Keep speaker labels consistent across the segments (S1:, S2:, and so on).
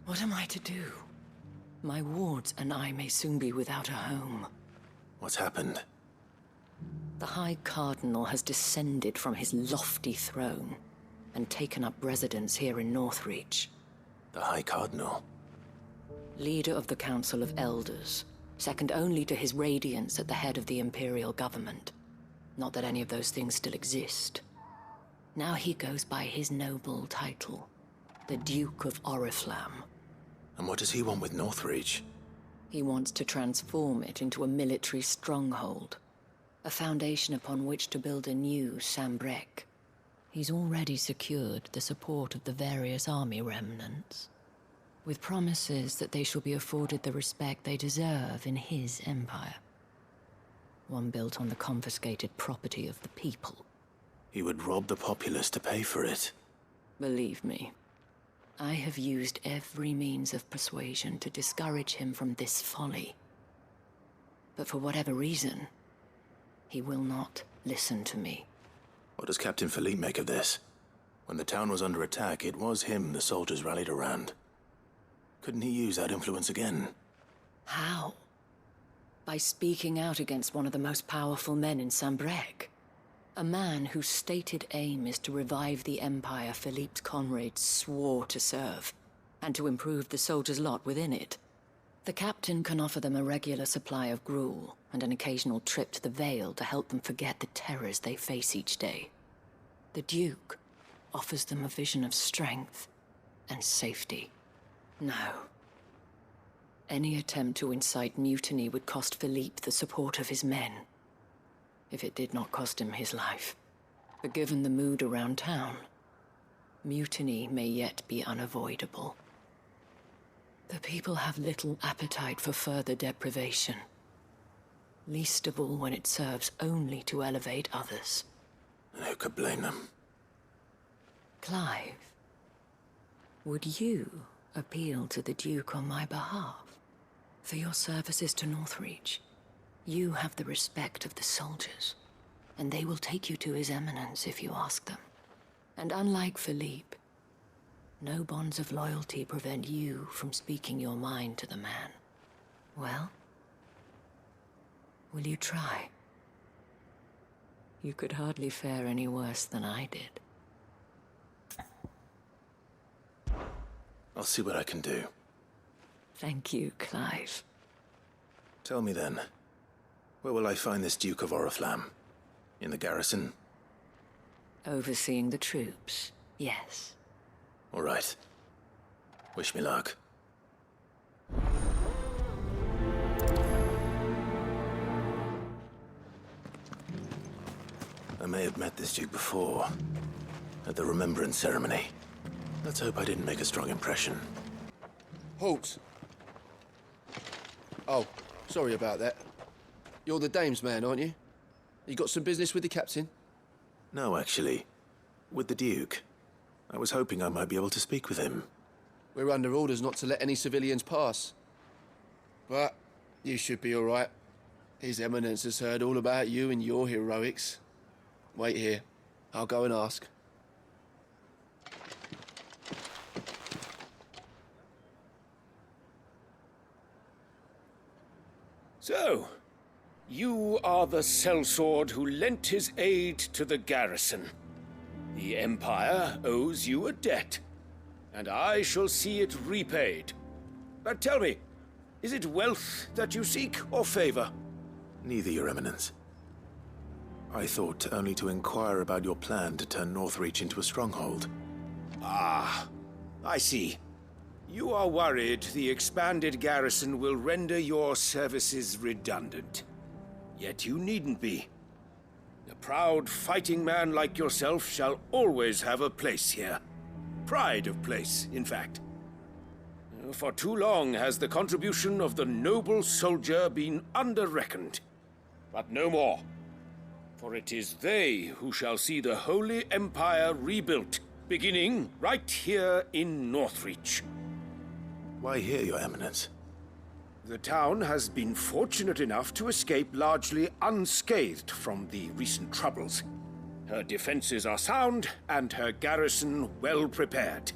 S1: What am I to do? My wards and I may soon be without a home.
S2: What's happened?
S1: The High Cardinal has descended from his lofty throne and taken up residence here in Northreach.
S2: The High Cardinal?
S1: Leader of the Council of Elders, second only to his Radiance at the head of the Imperial government. Not that any of those things still exist. Now he goes by his noble title, the Duke of Oriflamme.
S2: And what does he want with Northreach?
S1: He wants to transform it into a military stronghold, a foundation upon which to build a new Sambrec. He's already secured the support of the various army remnants, with promises that they shall be afforded the respect they deserve in his empire. One built on the confiscated property of the people.
S2: He would rob the populace to pay for it.
S1: Believe me, I have used every means of persuasion to discourage him from this folly. But for whatever reason, he will not listen to me.
S2: What does Captain Philippe make of this? When the town was under attack, it was him the soldiers rallied around. Couldn't he use that influence again?
S1: How? By speaking out against one of the most powerful men in Sambrec. A man whose stated aim is to revive the empire Philippe's comrades swore to serve, and to improve the soldiers' lot within it. The captain can offer them a regular supply of gruel, and an occasional trip to the Vale to help them forget the terrors they face each day. The Duke offers them a vision of strength and safety. No. Any attempt to incite mutiny would cost Philippe the support of his men. If it did not cost him his life. But given the mood around town, mutiny may yet be unavoidable. The people have little appetite for further deprivation. Least of all when it serves only to elevate others.
S2: And who could blame them?
S1: Clive, would you appeal to the Duke on my behalf? For your services to Northreach, you have the respect of the soldiers, and they will take you to His Eminence if you ask them. And unlike Philippe, no bonds of loyalty prevent you from speaking your mind to the man. Well, will you try? You could hardly fare any worse than I did.
S2: I'll see what I can do.
S1: Thank you, Clive.
S2: Tell me then, where will I find this Duke of Oriflamme? In the garrison?
S1: Overseeing the troops, yes.
S2: All right. Wish me luck. I may have met this Duke before, at the Remembrance Ceremony. Let's hope I didn't make a strong impression.
S3: Halt! Oh, sorry about that. You're the dame's man, aren't you? You got some business with the captain?
S2: No, actually. With the Duke. I was hoping I might be able to speak with him.
S3: We're under orders not to let any civilians pass. But you should be all right. His Eminence has heard all about you and your heroics. Wait here. I'll go and ask.
S4: So, you are the sellsword who lent his aid to the garrison. The Empire owes you a debt, and I shall see it repaid. But tell me, is it wealth that you seek, or favor?
S2: Neither, Your Eminence. I thought only to inquire about your plan to turn Northreach into a stronghold.
S4: Ah, I see. You are worried the expanded garrison will render your services redundant. Yet you needn't be. A proud fighting man like yourself shall always have a place here. Pride of place, in fact. For too long has the contribution of the noble soldier been under-reckoned. But no more. For it is they who shall see the Holy Empire rebuilt, beginning right here in Northreach.
S2: Why here, Your Eminence?
S4: The town has been fortunate enough to escape largely unscathed from the recent troubles. Her defenses are sound, and her garrison well prepared.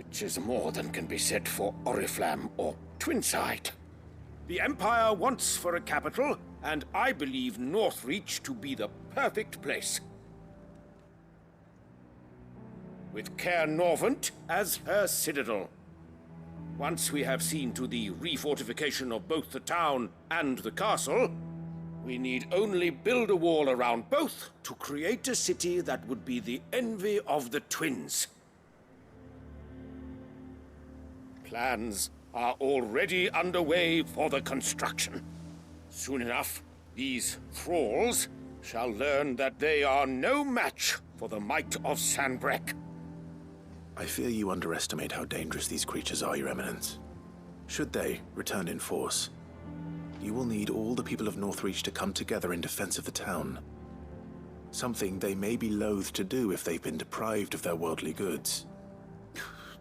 S4: which is more than can be said for Oriflamme or Twinside. The Empire wants for a capital, and I believe Northreach to be the perfect place. With Caer Norvent as her citadel. Once we have seen to the refortification of both the town and the castle, we need only build a wall around both to create a city that would be the envy of the twins. Plans are already underway for the construction. Soon enough, these thralls shall learn that they are no match for the might of Sanbreque.
S2: I fear you underestimate how dangerous these creatures are, Your Eminence. Should they return in force, you will need all the people of Northreach to come together in defense of the town. Something they may be loath to do if they've been deprived of their worldly goods.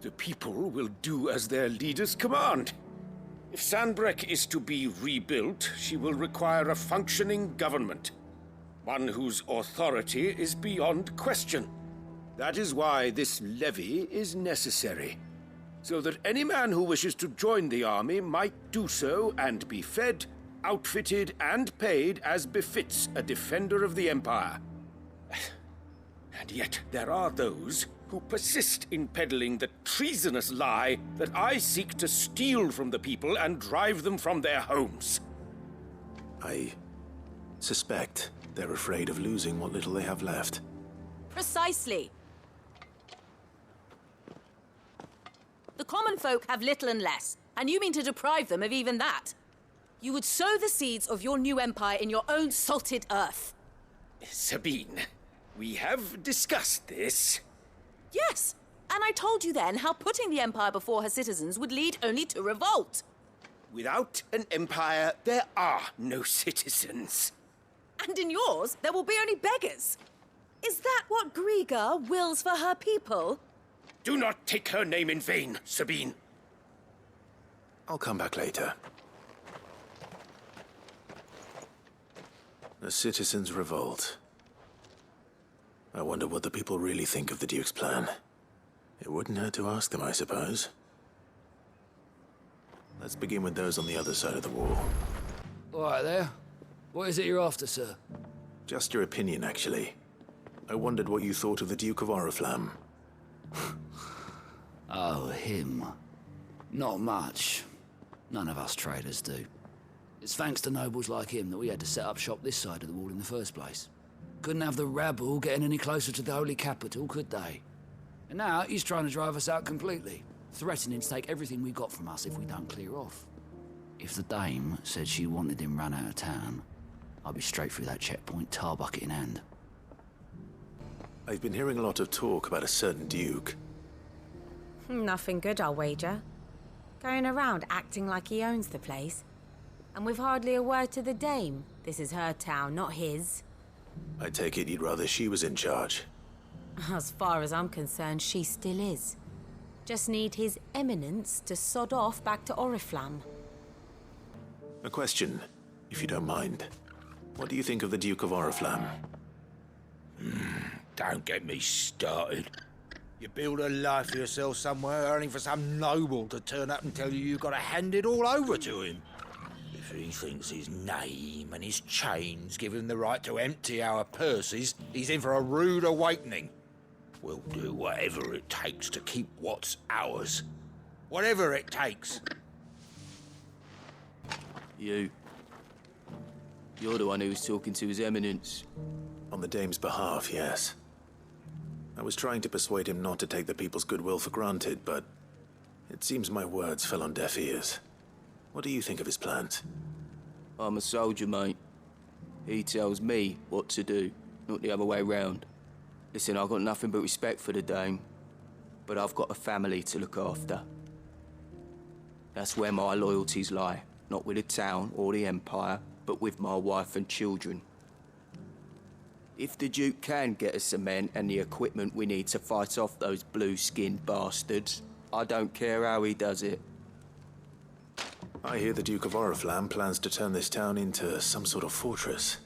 S4: The people will do as their leaders command. If Sanbreque is to be rebuilt, she will require a functioning government. One whose authority is beyond question. That is why this levy is necessary. So that any man who wishes to join the army might do so and be fed, outfitted, and paid as befits a defender of the Empire. And yet there are those who persist in peddling the treasonous lie that I seek to steal from the people and drive them from their homes.
S2: I suspect they're afraid of losing what little they have left.
S5: Precisely. The common folk have little and less, and you mean to deprive them of even that. You would sow the seeds of your new empire in your own salted earth.
S4: Sabine, we have discussed this.
S5: Yes, and I told you then how putting the empire before her citizens would lead only to revolt.
S4: Without an empire, there are no citizens.
S5: And in yours, there will be only beggars. Is that what Griga wills for her people?
S4: Do not take her name in vain, Sabine.
S2: I'll come back later. A citizens' revolt. I wonder what the people really think of the Duke's plan. It wouldn't hurt to ask them, I suppose. Let's begin with those on the other side of the wall.
S6: All right there. What is it you're after, sir?
S2: Just your opinion, actually. I wondered what you thought of the Duke of Oriflamme.
S6: Oh, him. Not much. None of us traders do. It's thanks to nobles like him that we had to set up shop this side of the wall in the first place. Couldn't have the rabble getting any closer to the holy capital, could they? And now he's trying to drive us out completely, threatening to take everything we got from us if we don't clear off. If the dame said she wanted him run out of town, I'd be straight through that checkpoint, tar bucket in hand.
S2: I've been hearing a lot of talk about a certain Duke.
S7: Nothing good, I'll wager. Going around acting like he owns the place. And with hardly a word to the dame. This is her town, not his.
S2: I take it you'd rather she was in charge.
S7: As far as I'm concerned, she still is. Just need his eminence to sod off back to Oriflamme.
S2: A question, if you don't mind. What do you think of the Duke of Oriflamme?
S8: Don't get me started. You build a life for yourself somewhere, only for some noble to turn up and tell you you've got to hand it all over to him. If he thinks his name and his chains give him the right to empty our purses, he's in for a rude awakening. We'll do whatever it takes to keep what's ours. Whatever it takes.
S3: You're the one who was talking to His Eminence.
S2: On the dame's behalf, yes. I was trying to persuade him not to take the people's goodwill for granted, but it seems my words fell on deaf ears. What do you think of his plans?
S3: I'm a soldier, mate. He tells me what to do, not the other way round. Listen, I've got nothing but respect for the dame, but I've got a family to look after. That's where my loyalties lie, not with the town or the Empire, but with my wife and children. If the Duke can get us some men and the equipment we need to fight off those blue-skinned bastards, I don't care how he does it.
S2: I hear the Duke of Oriflamme plans to turn this town into some sort of fortress.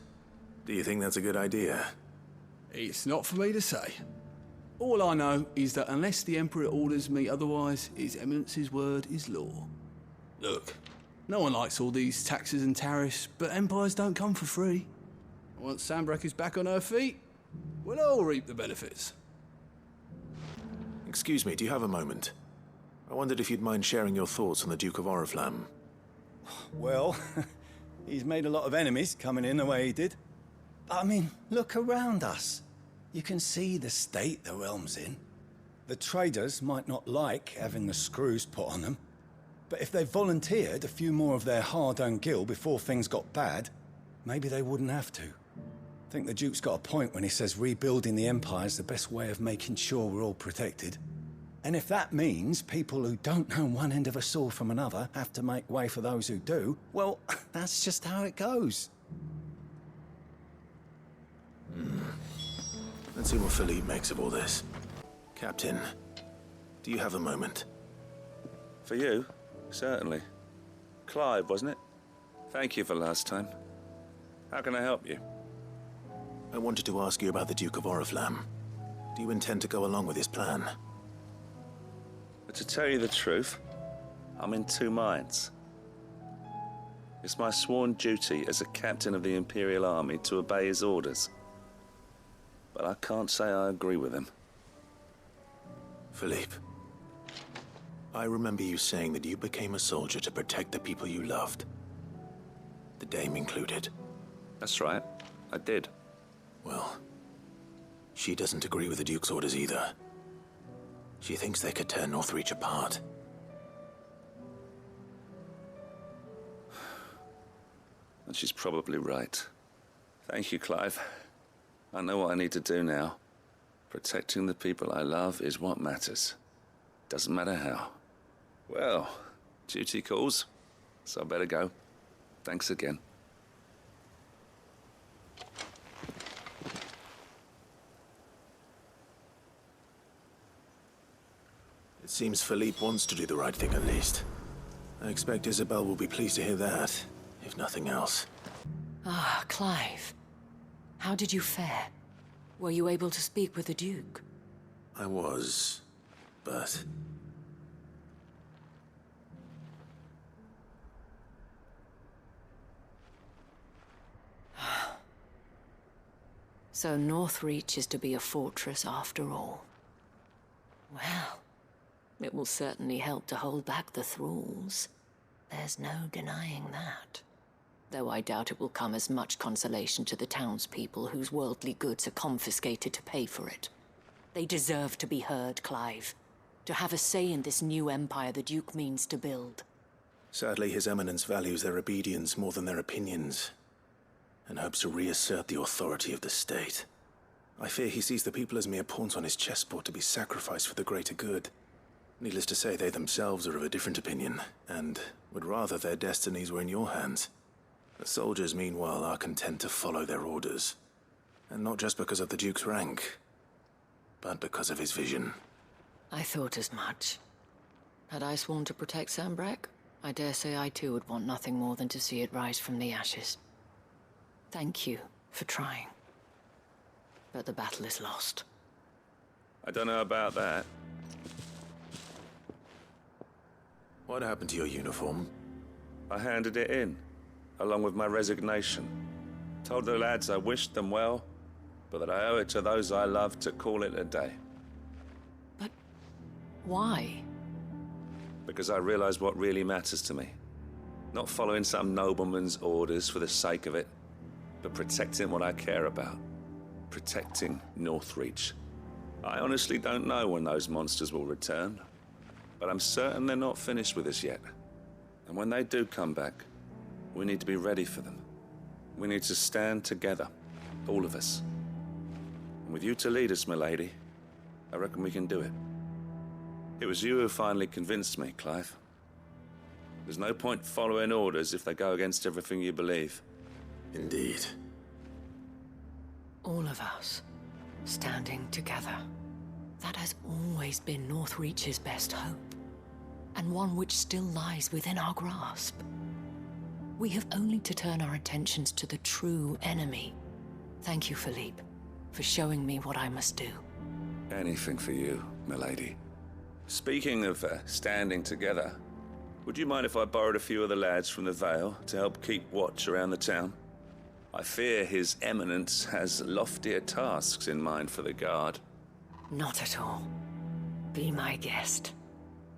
S2: Do you think that's a good idea?
S9: It's not for me to say. All I know is that unless the Emperor orders me otherwise, His Eminence's word is law. Look, no one likes all these taxes and tariffs, but empires don't come for free. Once Sanbreque is back on her feet, we'll all reap the benefits.
S2: Excuse me, do you have a moment? I wondered if you'd mind sharing your thoughts on the Duke of Oriflamme.
S10: Well, he's made a lot of enemies coming in the way he did. I mean, look around us. You can see the state the realm's in. The traders might not like having the screws put on them, but if they volunteered a few more of their hard-earned gil before things got bad, maybe they wouldn't have to. I think the Duke's got a point when he says rebuilding the Empire's the best way of making sure we're all protected. And if that means people who don't know one end of a sword from another have to make way for those who do, well, that's just how it goes.
S2: Let's see what Philippe makes of all this. Captain, do you have a moment?
S11: For you? Certainly. Clive, wasn't it? Thank you for last time. How can I help you?
S2: I wanted to ask you about the Duke of Oriflamme. Do you intend to go along with his plan?
S11: But to tell you the truth, I'm in two minds. It's my sworn duty as a captain of the Imperial Army to obey his orders. But I can't say I agree with him.
S2: Philippe, I remember you saying that you became a soldier to protect the people you loved. The Dame included.
S11: That's right, I did.
S2: Well, she doesn't agree with the Duke's orders either. She thinks they could tear Northreach apart.
S11: And she's probably right. Thank you, Clive. I know what I need to do now. Protecting the people I love is what matters. Doesn't matter how. Well, duty calls, so I better go. Thanks again.
S2: It seems Philippe wants to do the right thing at least. I expect Isabel will be pleased to hear that, if nothing else.
S1: Ah, Clive. How did you fare? Were you able to speak with the Duke?
S2: I was, but...
S1: So Northreach is to be a fortress after all. Well, it will certainly help to hold back the thralls. There's no denying that. Though I doubt it will come as much consolation to the townspeople whose worldly goods are confiscated to pay for it. They deserve to be heard, Clive. To have a say in this new empire the Duke means to build.
S2: Sadly, His Eminence values their obedience more than their opinions, and hopes to reassert the authority of the state. I fear he sees the people as mere pawns on his chessboard to be sacrificed for the greater good. Needless to say, they themselves are of a different opinion, and would rather their destinies were in your hands. The soldiers, meanwhile, are content to follow their orders. And not just because of the Duke's rank, but because of his vision.
S1: I thought as much. Had I sworn to protect Sanbreque, I dare say I too would want nothing more than to see it rise from the ashes. Thank you for trying. But the battle is lost.
S11: I don't know about that.
S2: What happened to your uniform?
S11: I handed it in, along with my resignation. Told the lads I wished them well, but that I owe it to those I love to call it a day.
S1: But why?
S11: Because I realized what really matters to me. Not following some nobleman's orders for the sake of it, but protecting what I care about. Protecting Northreach. I honestly don't know when those monsters will return, but I'm certain they're not finished with us yet. And when they do come back, we need to be ready for them. We need to stand together, all of us. And with you to lead us, milady, I reckon we can do it. It was you who finally convinced me, Clive. There's no point following orders if they go against everything you believe.
S2: Indeed.
S1: All of us, standing together. That has always been Northreach's best hope, and one which still lies within our grasp. We have only to turn our attentions to the true enemy. Thank you, Philippe, for showing me what I must do.
S11: Anything for you, milady. Speaking of standing together, would you mind if I borrowed a few of the lads from the Vale to help keep watch around the town? I fear His Eminence has loftier tasks in mind for the guard.
S1: Not at all. Be my guest.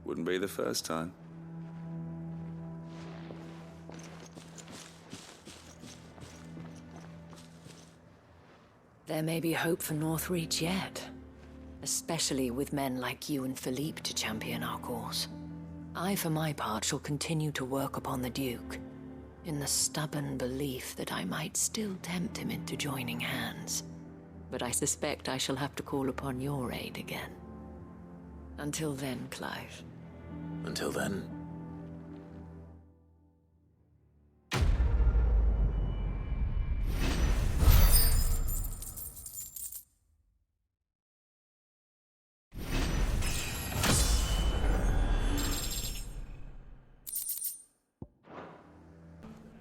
S11: Wouldn't be the first time.
S1: There may be hope for Northreach yet. Especially with men like you and Philippe to champion our cause. I, for my part, shall continue to work upon the Duke, in the stubborn belief that I might still tempt him into joining hands. But I suspect I shall have to call upon your aid again. Until then, Clive.
S2: Until then.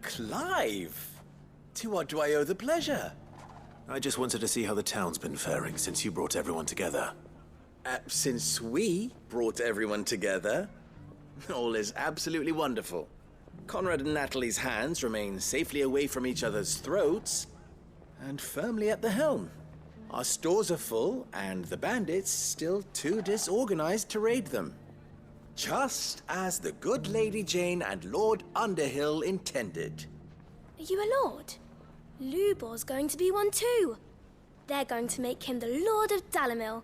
S12: Clive! To what do I owe the pleasure?
S2: I just wanted to see how the town's been faring since you brought everyone together.
S12: Since we brought everyone together, all is absolutely wonderful. Conrad and Natalie's hands remain safely away from each other's throats and firmly at the helm. Our stores are full, and the bandits still too disorganized to raid them. Just as the good Lady Jane and Lord Underhill intended.
S13: Are you a lord? Lubor's going to be one too. They're going to make him the Lord of Dalimil,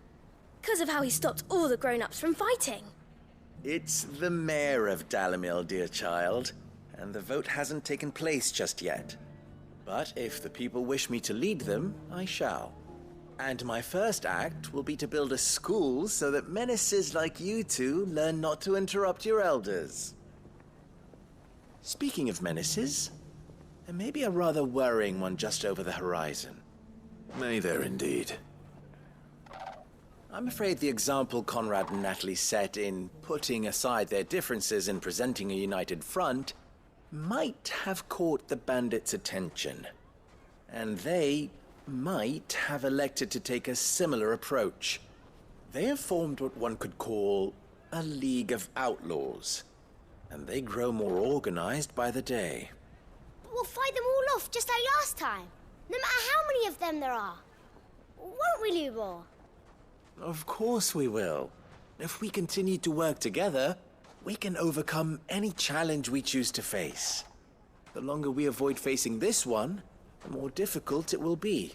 S13: because of how he stopped all the grown-ups from fighting.
S12: It's the mayor of Dalimil, dear child, and the vote hasn't taken place just yet. But if the people wish me to lead them, I shall. And my first act will be to build a school so that menaces like you two learn not to interrupt your elders. Speaking of menaces, there may be a rather worrying one just over the horizon.
S2: May there indeed.
S12: I'm afraid the example Conrad and Natalie set in putting aside their differences and presenting a united front might have caught the bandits' attention. And they might have elected to take a similar approach. They have formed what one could call a League of Outlaws, and they grow more organized by the day.
S14: But we'll fight them all off just like last time, no matter how many of them there are. Won't we, Lubor?
S12: Of course we will. If we continue to work together, we can overcome any challenge we choose to face. The longer we avoid facing this one, the more difficult it will be,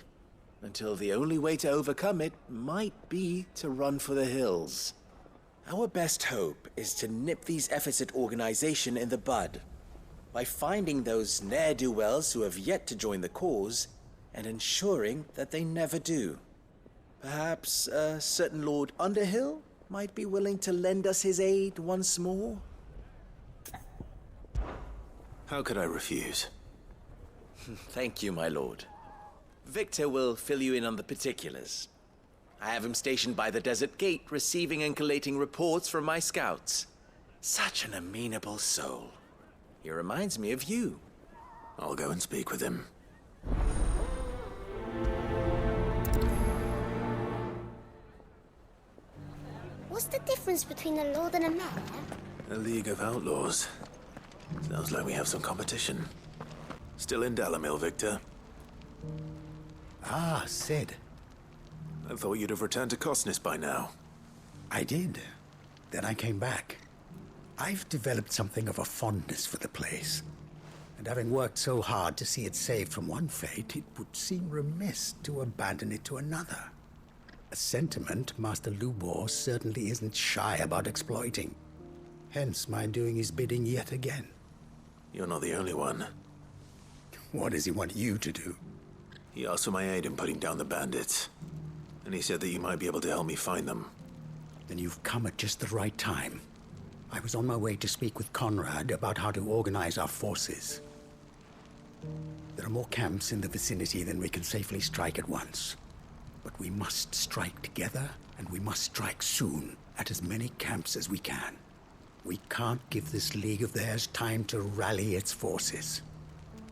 S12: until the only way to overcome it might be to run for the hills. Our best hope is to nip these efforts at organization in the bud, by finding those ne'er-do-wells who have yet to join the cause, and ensuring that they never do. Perhaps a certain Lord Underhill might be willing to lend us his aid once more?
S2: How could I refuse?
S12: Thank you, my lord. Victor will fill you in on the particulars. I have him stationed by the desert gate, receiving and collating reports from my scouts. Such an amenable soul. He reminds me of you.
S2: I'll go and speak with him.
S14: What's the difference between a lord and a mayor?
S2: A League of Outlaws. Sounds like we have some competition. Still in Dalimil, Victor?
S15: Ah, Sid.
S2: I thought you'd have returned to Cosnes by now.
S15: I did. Then I came back. I've developed something of a fondness for the place. And having worked so hard to see it saved from one fate, it would seem remiss to abandon it to another. A sentiment Master Lubor certainly isn't shy about exploiting. Hence my doing his bidding yet again.
S2: You're not the only one.
S15: What does he want you to do?
S2: He asked for my aid in putting down the bandits. And he said that you might be able to help me find them.
S15: Then you've come at just the right time. I was on my way to speak with Conrad about how to organize our forces. There are more camps in the vicinity than we can safely strike at once. But we must strike together, and we must strike soon at as many camps as we can. We can't give this league of theirs time to rally its forces.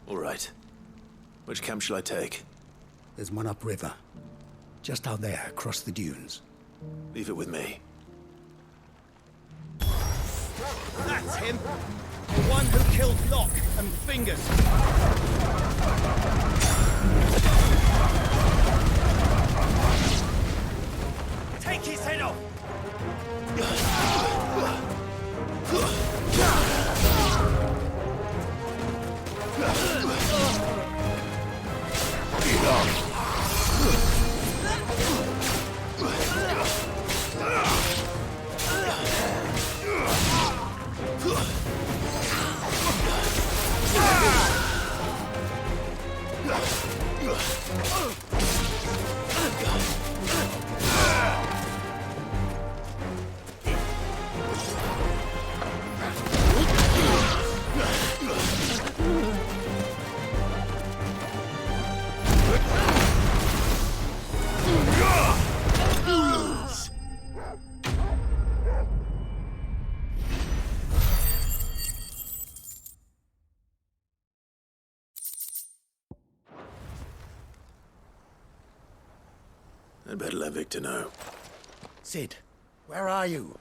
S2: All right. Which camp shall I take?
S15: There's one upriver. Just out there, across the dunes.
S2: Leave it with me.
S10: That's him! The one who killed Locke and Fingers! Take his head off!
S2: I'd better let Victor know.
S15: Sid, where are you?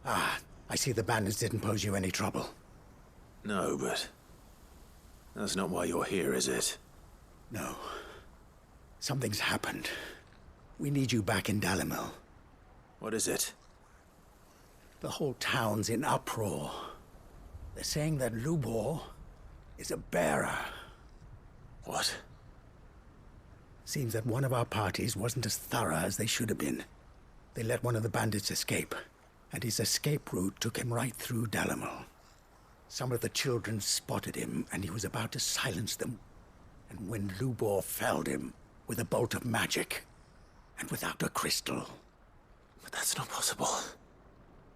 S15: Ah, I see the bandits didn't pose you any trouble.
S2: No, but that's not why you're here, is it?
S15: No. Something's happened. We need you back in Dalimil.
S2: What is it?
S15: The whole town's in uproar. They're saying that Lubor is a bearer.
S2: What?
S15: Seems that one of our parties wasn't as thorough as they should have been. They let one of the bandits escape, and his escape route took him right through Dalimil. Some of the children spotted him, and he was about to silence them. And when Lubor felled him with a bolt of magic, and without a crystal.
S2: But that's not possible.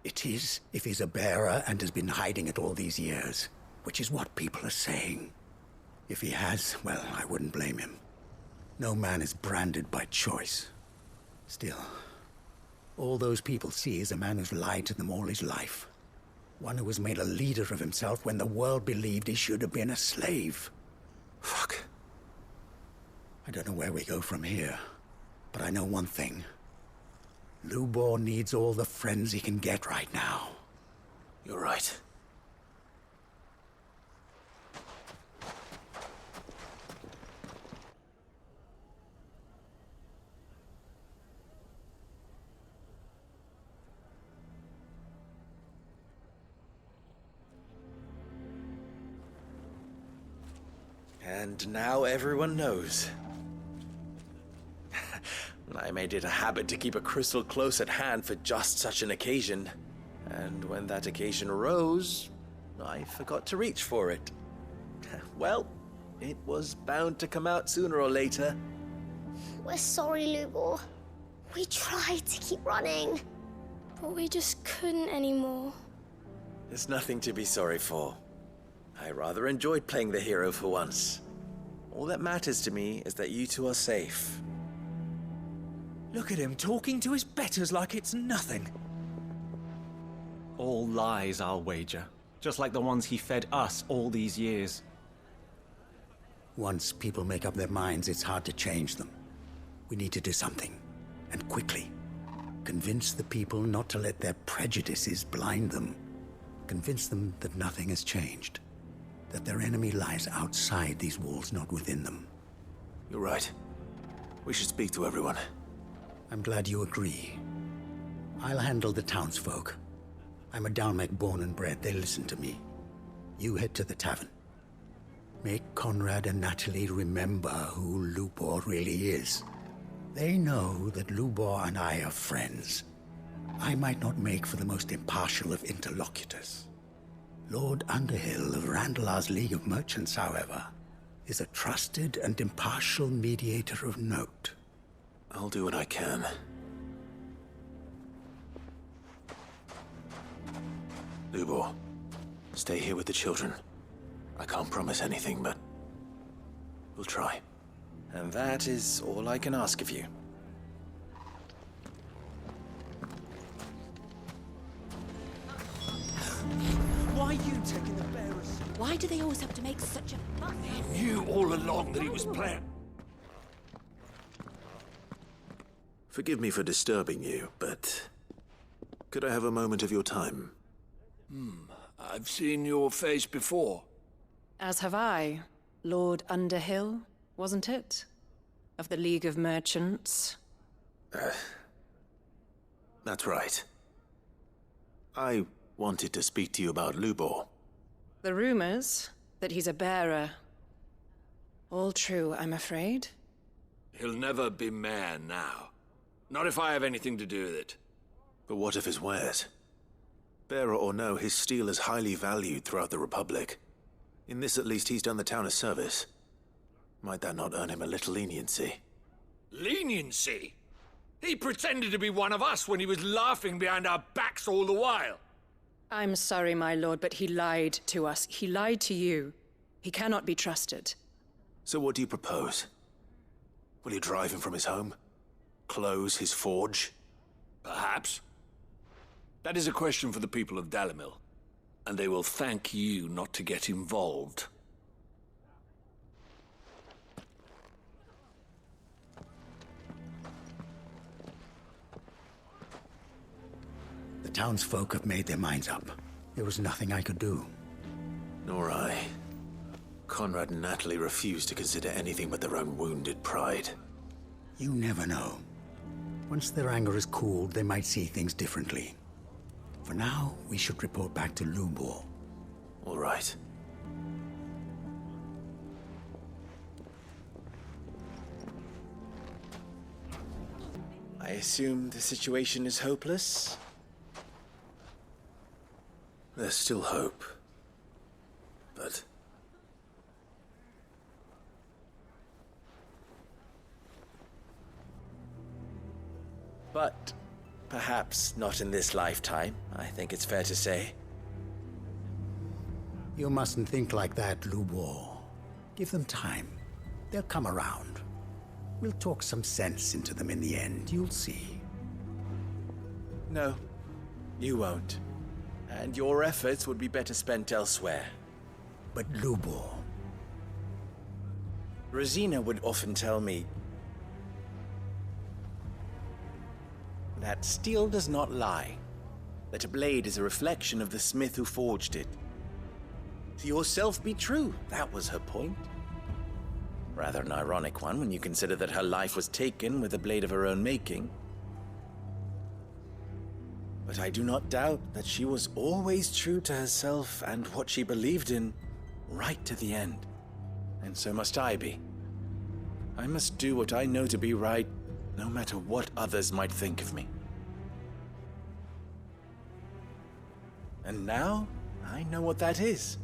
S15: It is, if he's a bearer and has been hiding it all these years, which is what people are saying. If he has, well, I wouldn't blame him. No man is branded by choice. Still, all those people see is a man who's lied to them all his life. One who was made a leader of himself when the world believed he should have been a slave.
S2: Fuck.
S15: I don't know where we go from here, but I know one thing. Lubor needs all the friends he can get right now.
S2: You're right. And now everyone knows. I made it a habit to keep a crystal close at hand for just such an occasion. And when that occasion arose, I forgot to reach for it. Well, it was bound to come out sooner or later.
S14: We're sorry, Lubor. We tried to keep running.
S13: But we just couldn't anymore.
S2: There's nothing to be sorry for. I rather enjoyed playing the hero for once. All that matters to me is that you two are safe.
S16: Look at him talking to his betters like it's nothing. All lies, I'll wager. Just like the ones he fed us all these years.
S15: Once people make up their minds, it's hard to change them. We need to do something, and quickly. Convince the people not to let their prejudices blind them. Convince them that nothing has changed. That their enemy lies outside these walls, not within them.
S2: You're right. We should speak to everyone.
S15: I'm glad you agree. I'll handle the townsfolk. I'm a Dalmec born and bred. They listen to me. You head to the tavern. Make Conrad and Natalie remember who Lubor really is. They know that Lubor and I are friends. I might not make for the most impartial of interlocutors. Lord Underhill of Randalar's League of Merchants, however, is a trusted and impartial mediator of note.
S2: I'll do what I can. Lubor, stay here with the children. I can't promise anything, but we'll try. And that is all I can ask of you.
S8: Why are you taking the bearers?
S5: Why do they always have to make such a fuss?
S8: He knew all along that he was playing.
S2: Forgive me for disturbing you, but could I have a moment of your time?
S17: I've seen your face before.
S18: As have I. Lord Underhill, wasn't it? Of the League of Merchants.
S2: That's right. I wanted to speak to you about Lubor.
S18: The rumors that he's a bearer. All true, I'm afraid.
S17: He'll never be mayor now. Not if I have anything to do with it.
S2: But what of his wares? Bearer or no, his steel is highly valued throughout the Republic. In this at least, he's done the town a service. Might that not earn him a little leniency?
S17: Leniency? He pretended to be one of us when he was laughing behind our backs all the while.
S18: I'm sorry, my lord, but he lied to us. He lied to you. He cannot be trusted.
S2: So what do you propose? Will you drive him from his home? Close his forge?
S17: Perhaps. That is a question for the people of Dalimil, and they will thank you not to get involved.
S15: The townsfolk have made their minds up. There was nothing I could do.
S2: Nor I. Conrad and Natalie refused to consider anything but their own wounded pride.
S15: You never know. Once their anger is cooled, they might see things differently. For now, we should report back to Lubor.
S2: All right.
S12: I assume the situation is hopeless?
S2: There's still hope. But...
S12: But perhaps not in this lifetime, I think it's fair to say.
S15: You mustn't think like that, Lubor. Give them time. They'll come around. We'll talk some sense into them in the end, you'll see.
S12: No, you won't. And your efforts would be better spent elsewhere.
S15: But Lubor...
S12: Rosina would often tell me that steel does not lie, that a blade is a reflection of the smith who forged it. To yourself be true, that was her point. Rather an ironic one when you consider that her life was taken with a blade of her own making. But I do not doubt that she was always true to herself and what she believed in, right to the end. And so must I be. I must do what I know to be right, no matter what others might think of me. And now, I know what that is.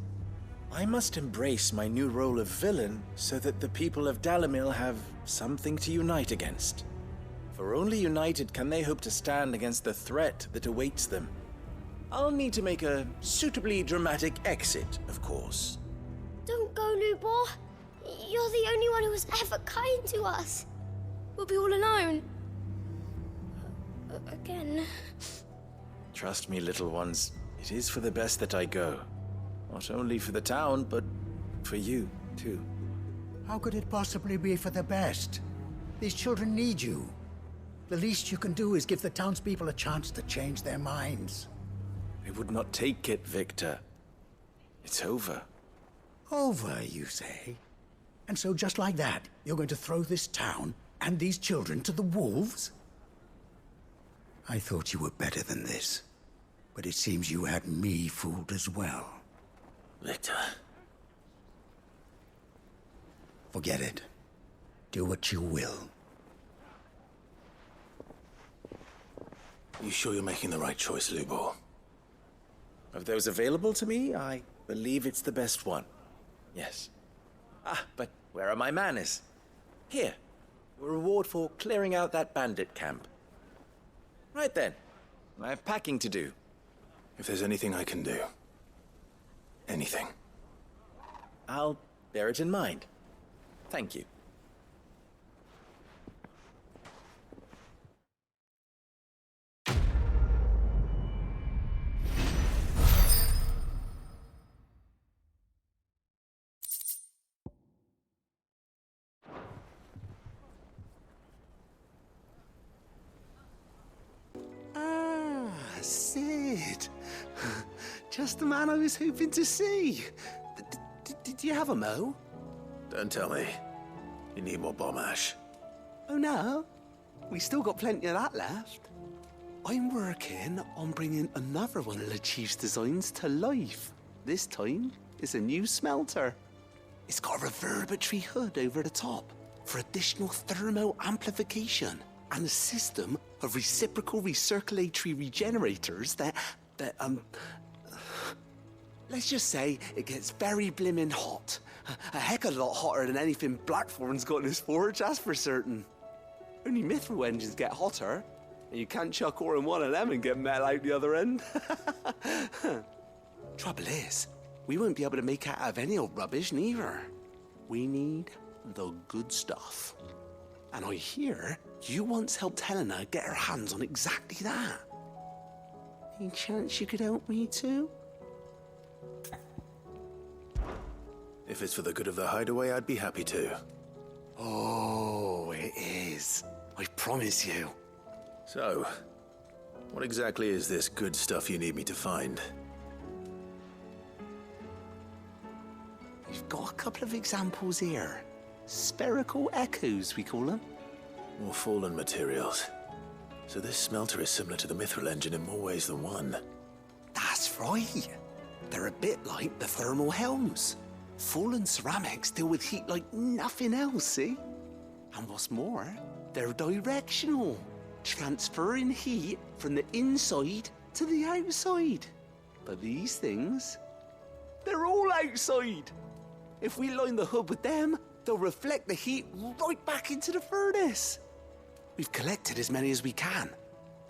S12: I must embrace my new role of villain so that the people of Dalimil have something to unite against. For only united can they hope to stand against the threat that awaits them. I'll need to make a suitably dramatic exit, of course.
S14: Don't go, Lubor. You're the only one who was ever kind to us. We'll be all alone. Again.
S12: Trust me, little ones. It is for the best that I go. Not only for the town, but for you, too.
S15: How could it possibly be for the best? These children need you. The least you can do is give the townspeople a chance to change their minds.
S12: I would not take it, Victor. It's over.
S15: Over, you say? And so just like that, you're going to throw this town and these children to the wolves? I thought you were better than this. But it seems you had me fooled as well.
S2: Victor.
S15: Forget it. Do what you will.
S2: You sure you're making the right choice, Lubor?
S12: Of those available to me, I believe it's the best one. Yes. Ah, but where are my manners? Here. A reward for clearing out that bandit camp. Right then. I have packing to do.
S2: If there's anything I can do. Anything.
S12: I'll bear it in mind. Thank you. Sid. Just the man I was hoping to see. Did you have a mo?
S2: Don't tell me. You need more bomb ash.
S12: Oh no, we still got plenty of that left. I'm working on bringing another one of the Chief's designs to life. This time, it's a new smelter. It's got a reverberatory hood over the top for additional thermo amplification and a system of reciprocal recirculatory regenerators that let's just say it gets very blimmin' hot. A heck of a lot hotter than anything Blackthorn's got in his forge, that's for certain. Only mithril engines get hotter, and you can't chuck ore in one of them and get metal out the other end. Trouble is, we won't be able to make it out of any old rubbish, neither. We need the good stuff. And I hear you once helped Helena get her hands on exactly that. Any chance you could help me too?
S2: If it's for the good of the hideaway, I'd be happy to.
S12: Oh, it is. I promise you.
S2: So, what exactly is this good stuff you need me to find?
S12: We've got a couple of examples here. Spherical echoes, we call them.
S2: More fallen materials. So this smelter is similar to the mithril engine in more ways than one.
S12: That's right. They're a bit like the thermal helms. Fallen ceramics deal with heat like nothing else, see? And what's more, they're directional, transferring heat from the inside to the outside. But these things, they're all outside. If we line the hood with them, they'll reflect the heat right back into the furnace. We've collected as many as we can,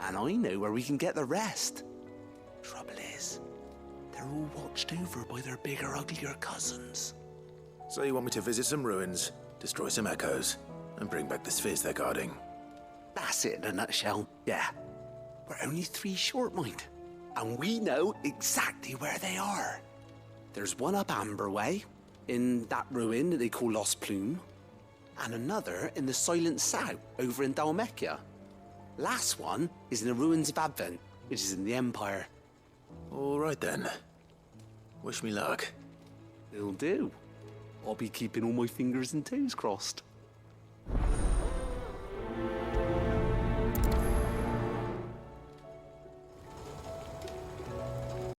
S12: and I know where we can get the rest. Trouble is, they're all watched over by their bigger, uglier cousins.
S2: So you want me to visit some ruins, destroy some echoes, and bring back the spheres they're guarding?
S12: That's it in a nutshell, yeah. We're only 3 short, mind, and we know exactly where they are. There's one up Amber Way, in that ruin that they call Lost Plume, and another in the Silent South, over in Dalmekia. Last one is in the ruins of Advent, which is in the Empire.
S2: All right then. Wish me luck.
S12: It'll do. I'll be keeping all my fingers and toes crossed.